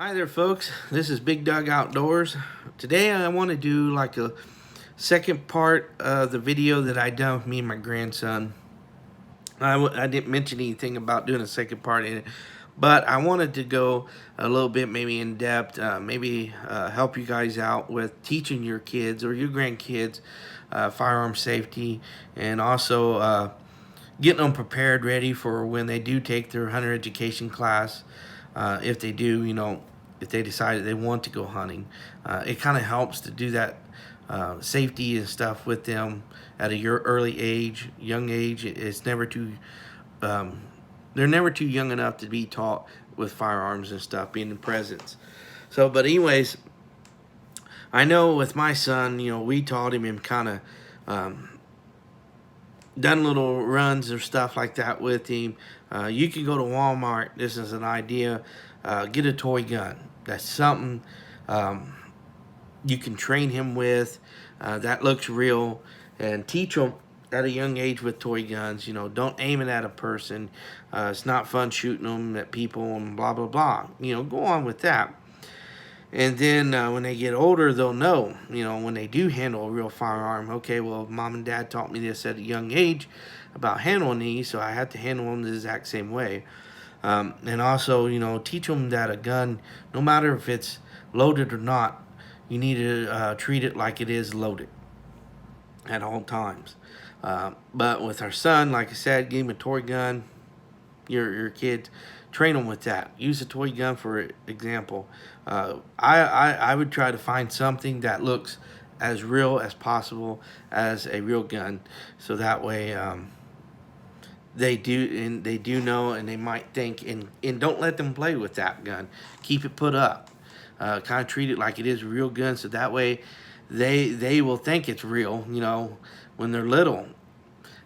Hi there, folks. This is Big Dog Outdoors. Today I want to do like a second part of the video that I done with me and my grandson. I didn't mention anything about doing a second part in it, but I wanted to go a little bit maybe in depth, maybe help you guys out with teaching your kids or your grandkids firearm safety, and also getting them prepared, ready for when they do take their hunter education class. If they do, if they decide they want to go hunting, it kind of helps to do that safety and stuff with them at a early age, young age. It's never too, um, they're never too young enough to be taught with firearms and stuff, being in presence. So, but anyways, I know with my son, we taught him and kind of done little runs or stuff like that with him. You can go to Walmart. This is an idea. Get a toy gun. That's something you can train him with. That looks real, and teach him at a young age with toy guns. Don't aim it at a person. It's not fun shooting them at people and blah blah blah. Go on with that. And then when they get older, they'll know, when they do handle a real firearm, okay, well, mom and dad taught me this at a young age about handling these, so I have to handle them the exact same way. And also, teach them that a gun, no matter if it's loaded or not, you need to treat it like it is loaded at all times. But with our son, like I said, give him a toy gun. Your kids, train them with that. Use a toy gun for example. I would try to find something that looks as real as possible as a real gun, so that way they do know, and they might think, and don't let them play with that gun. Keep it put up. Kind of treat it like it is a real gun, so that way they will think it's real. When they're little.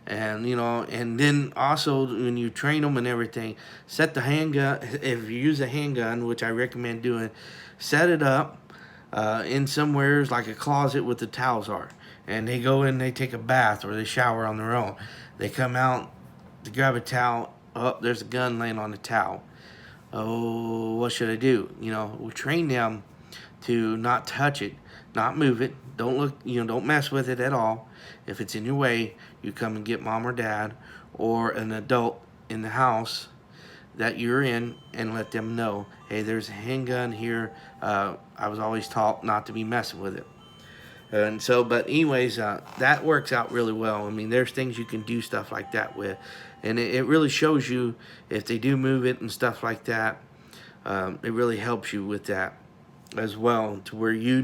And then also when you train them and everything, set the handgun. If you use a handgun, which I recommend doing, set it up in somewhere like a closet with the towels are, and they go in, they take a bath or they shower on their own. They come out to grab a towel. Oh, there's a gun laying on the towel. Oh, what should I do? We train them to not touch it, not move it. Don't look, don't mess with it at all. If it's in your way, you come and get mom or dad or an adult in the house that you're in, and let them know, hey, there's a handgun here. I was always taught not to be messing with it. And so, but anyways, that works out really well. I mean, there's things you can do stuff like that with. And it really shows you if they do move it and stuff like that. It really helps you with that as well, to where you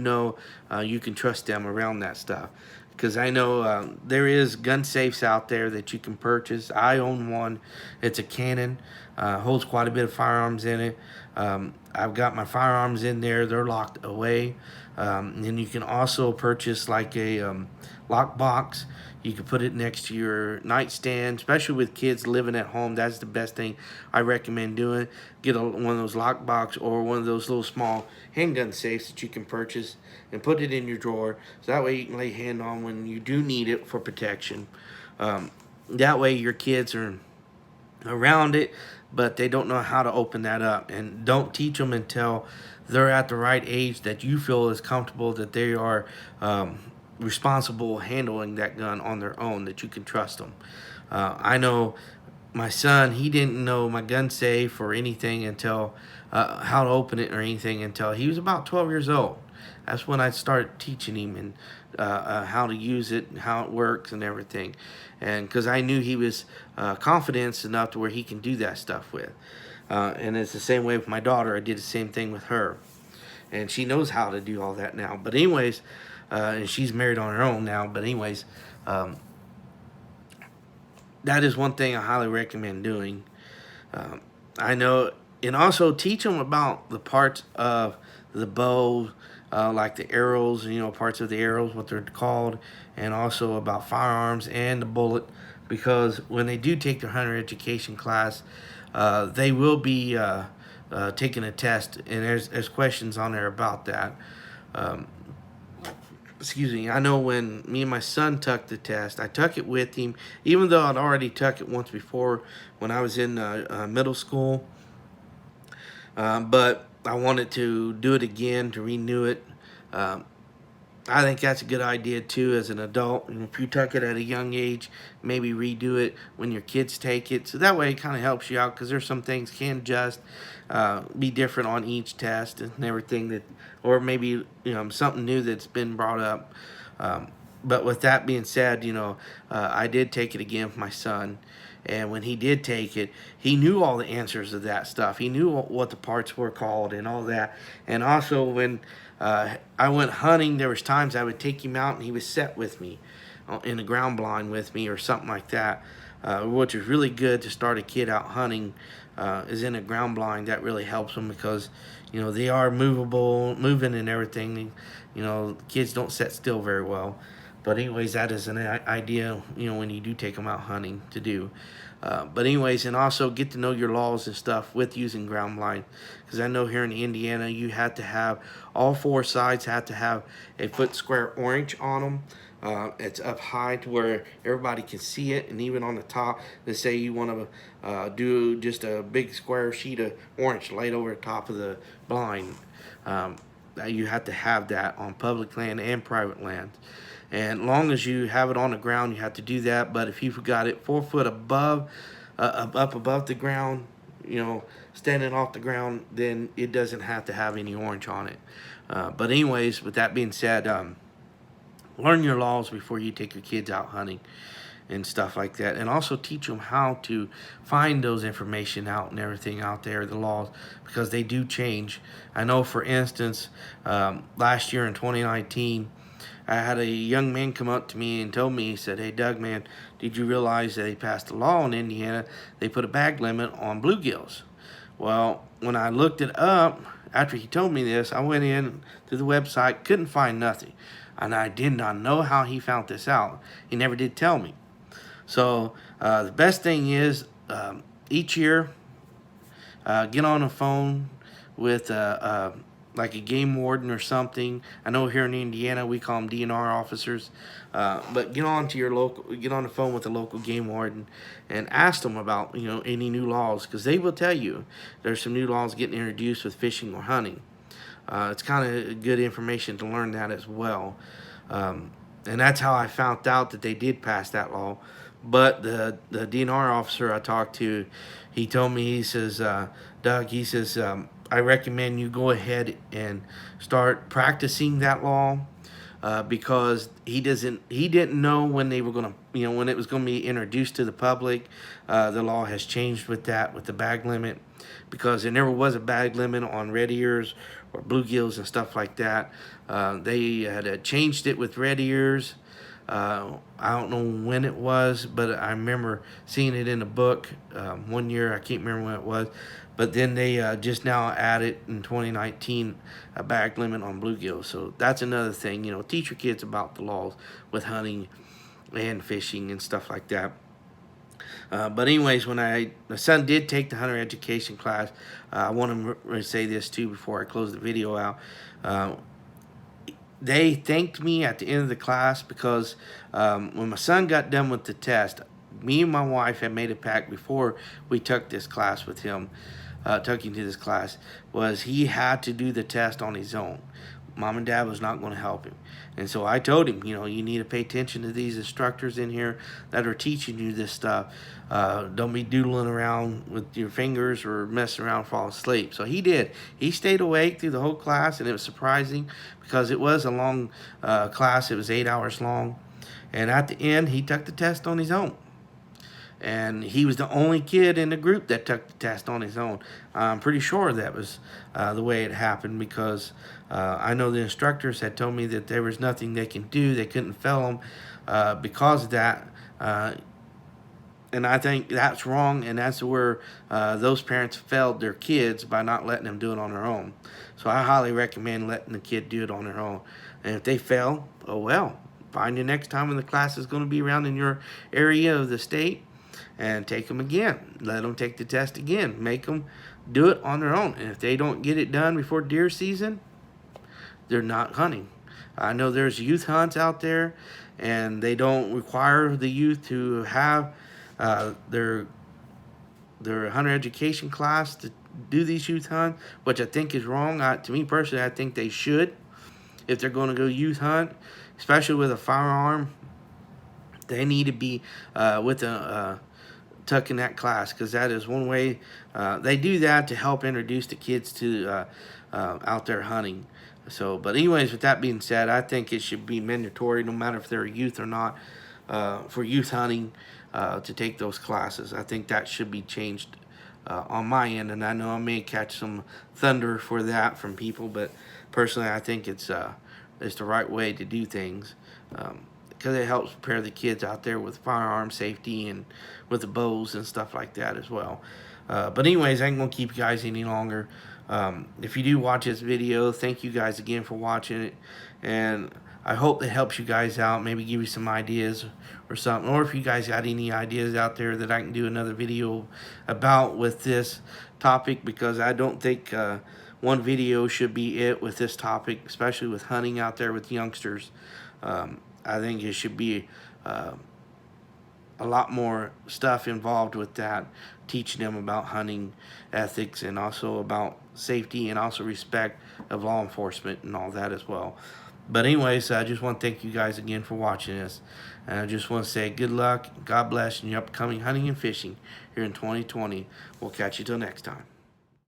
can trust them around that stuff. Because I know there is gun safes out there that you can purchase. I own one. It's a Canon. Holds quite a bit of firearms in it. I've got my firearms in there. They're locked away. And you can also purchase like a lock box. You can put it next to your nightstand, especially with kids living at home. That's the best thing I recommend doing. Get one of those lock box or one of those little small handgun safes that you can purchase and put it in your drawer. So that way you can lay hand on when you do need it for protection. That way your kids are around it, but they don't know how to open that up. And don't teach them until they're at the right age that you feel is comfortable, that they are responsible handling that gun on their own, that you can trust them. I know my son, he didn't know my gun safe or anything until how to open it or anything until he was about 12 years old. That's when I started teaching him and how to use it and how it works and everything. And because I knew he was confident enough to where he can do that stuff with. And it's the same way with my daughter. I did the same thing with her. And she knows how to do all that now. But anyways, and she's married on her own now. But anyways, that is one thing I highly recommend doing. I know, and also teach them about the parts of the bow, like the arrows, parts of the arrows, what they're called, and also about firearms and the bullet, because when they do take their hunter education class, they will be taking a test, and there's questions on there about that. Excuse me, I know when me and my son took the test, I took it with him, even though I'd already took it once before when I was in middle school. But I wanted to do it again, to renew it. Um, I think that's a good idea too as an adult. And if you took it at a young age, maybe redo it when your kids take it. So that way it kind of helps you out because there's some things can just be different on each test and everything that, or maybe something new that's been brought up. But with that being said, I did take it again for my son. And when he did take it, he knew all the answers to that stuff. He knew what the parts were called and all that. And also, when I went hunting, there was times I would take him out and he was set with me in the ground blind with me or something like that, which is really good to start a kid out hunting. Is in a ground blind. That really helps them because they are moving and everything. Kids don't sit still very well. But anyways, that is an idea, when you do take them out hunting to do. But anyways, and also get to know your laws and stuff with using ground blind. Because I know here in Indiana, you have to have, all four sides have to have a foot square orange on them. It's up high to where everybody can see it. And even on the top, let's say you want to do just a big square sheet of orange laid over the top of the blind. You have to have that on public land and private land. And long as you have it on the ground, you have to do that. But if you've got it 4 foot above, up above the ground, standing off the ground, then it doesn't have to have any orange on it. But anyways, with that being said, learn your laws before you take your kids out hunting and stuff like that. And also teach them how to find those information out and everything out there, the laws, because they do change. I know, for instance, last year in 2019, I had a young man come up to me and told me, he said, "Hey, Doug, man, did you realize that they passed a law in Indiana? They put a bag limit on bluegills." Well, when I looked it up, after he told me this, I went in to the website, couldn't find nothing. And I did not know how he found this out. He never did tell me. So the best thing is each year, get on the phone with like a game warden or something. I know here in Indiana we call them DNR officers, but get on the phone with the local game warden and ask them about any new laws, because they will tell you there's some new laws getting introduced with fishing or hunting. It's kind of good information to learn that as well. And that's how I found out that they did pass that law. But the DNR officer I talked to, he told me, he says, "Doug," he says, "I recommend you go ahead and start practicing that law, because he didn't know when they were going to, when it was going to be introduced to the public. The law has changed with that, with the bag limit, because there never was a bag limit on red ears or bluegills and stuff like that. They had changed it with red ears. I don't know when it was, but I remember seeing it in a book one year. I can't remember when it was. But then they just now added in 2019 a bag limit on bluegills. So that's another thing. Teach your kids about the laws with hunting and fishing and stuff like that. But anyways, when my son did take the hunter education class, I want to say this too before I close the video out. They thanked me at the end of the class because when my son got done with the test, me and my wife had made a pact before we took this class with him, took him to this class, was he had to do the test on his own. Mom and Dad was not going to help him. And so I told him, you need to pay attention to these instructors in here that are teaching you this stuff. Don't be doodling around with your fingers or messing around and fall asleep. So he did. He stayed awake through the whole class, and it was surprising because it was a long class. It was 8 hours long. And at the end, he took the test on his own. And he was the only kid in the group that took the test on his own. I'm pretty sure that was the way it happened, because I know the instructors had told me that there was nothing they can do. They couldn't fail him because of that. And I think that's wrong, and that's where those parents failed their kids by not letting them do it on their own. So I highly recommend letting the kid do it on their own. And if they fail, oh well. Find you next time when the class is going to be around in your area of the state, and take them again. Let them take the test again. Make them do it on their own. And if they don't get it done before deer season, they're not hunting. I know there's youth hunts out there, and they don't require the youth to have their their hunter education class to do these youth hunts, which I think is wrong. To me personally, I think they should, if they're going to go youth hunt, especially with a firearm. They need to be with a tuck in that class, because that is one way they do that to help introduce the kids to out there hunting. So, but anyways, with that being said, I think it should be mandatory, no matter if they're a youth or not, for youth hunting to take those classes. I think that should be changed on my end, and I know I may catch some thunder for that from people, but personally, I think it's the right way to do things. Because it helps prepare the kids out there with firearm safety and with the bows and stuff like that as well. But anyways, I ain't gonna keep you guys any longer. If you do watch this video, thank you guys again for watching it, and I hope it helps you guys out, maybe give you some ideas or something, or if you guys got any ideas out there that I can do another video about with this topic, because I don't think one video should be it with this topic, especially with hunting out there with youngsters. I think it should be a lot more stuff involved with that, teaching them about hunting ethics and also about safety and also respect of law enforcement and all that as well. But anyways, I just want to thank you guys again for watching this. And I just want to say good luck, God bless in your upcoming hunting and fishing here in 2020. We'll catch you till next time.